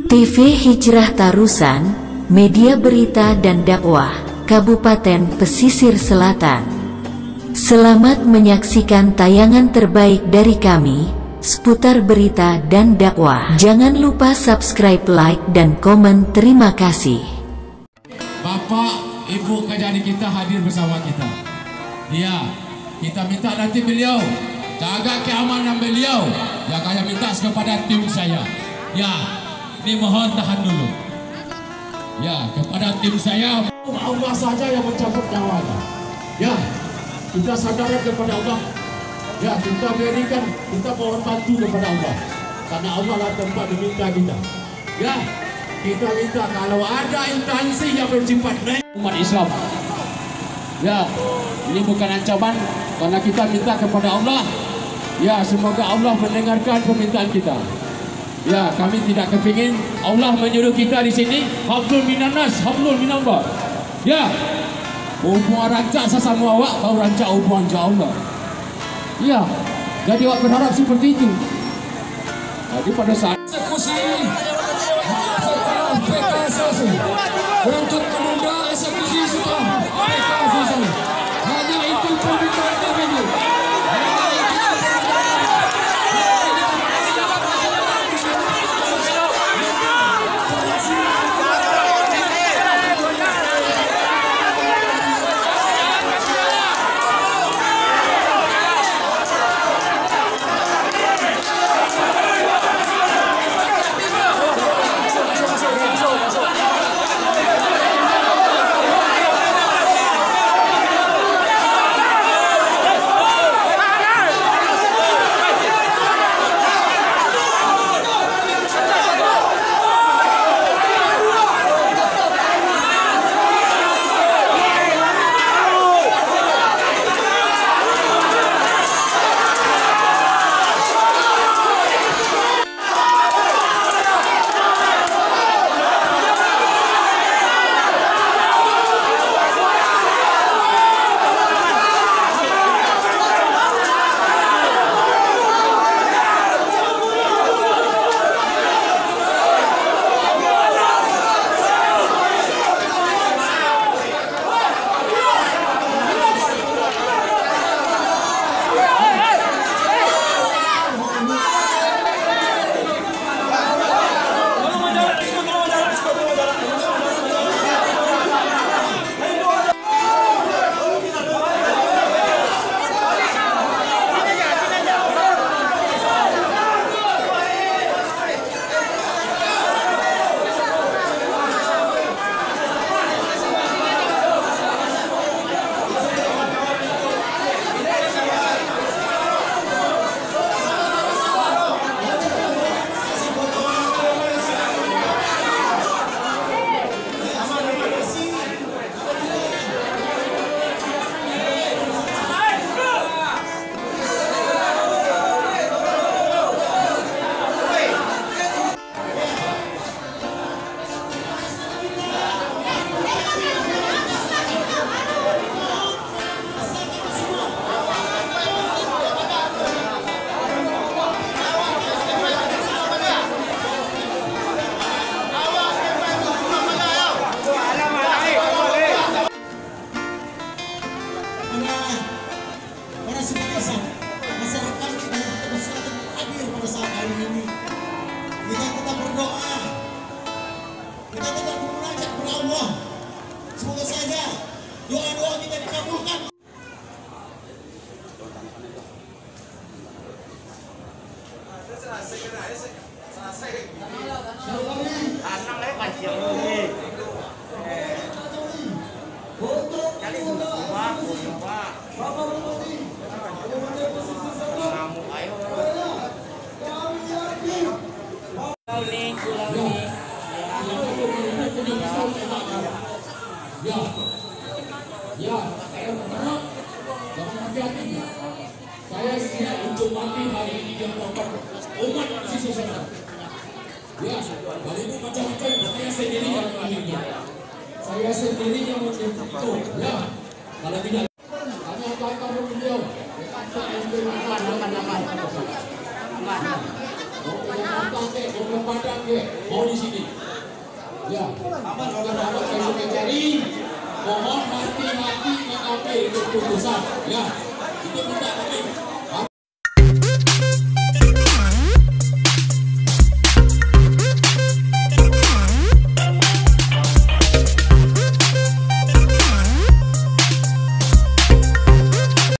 TV Hijrah Tarusan, media berita dan dakwah, Kabupaten Pesisir Selatan. Selamat menyaksikan tayangan terbaik dari kami, seputar berita dan dakwah. Jangan lupa subscribe, like, dan komen. Terima kasih. Bapak, Ibu Kejari kita hadir bersama kita. Ya, kita minta nanti beliau jaga keamanan beliau. Yang saya minta kepada tim saya. Ya, ini mohon tahan dulu. Ya, kepada tim saya, Allah saja yang mencabut nyawanya. Ya, kita sadar kepada Allah. Ya, kita berikan, kita mohon bantu kepada Allah. Karena Allah lah tempat diminta kita. Ya, kita minta kalau ada instansi yang bersifat umat Islam. Ya, ini bukan ancaman, karena kita minta kepada Allah. Ya, semoga Allah mendengarkan permintaan kita. Ya, kami tidak kepingin Allah menyuruh kita di sini hablum minanas, hablum minallah. Ya, hubungan rancak sesama awak, kau rancak hubungan Allah. Ya, jadi awak berharap seperti itu. Jadi pada saat eksekusi setelah PK selesai, untuk menunda eksekusi setelah PK selesai. Hanya itu permintaan kami. Semoga saja doa-doa kita dikabulkan. Ya, saya berharap jangan hati-hati. Saya siap untuk mati hari ini yang membuat umat pesisir selatan. Ya, hari ini macam-macam. Saya sendiri yang menginginkan. Saya sendiri yang menginginkan. Ya, kalau tidak hanya kata beliau. Kata yang bermanfaat. Mau di sini. Ya, aman kalau mencari, mohon hati-hati mengambil keputusan. Ya, itu minta kami.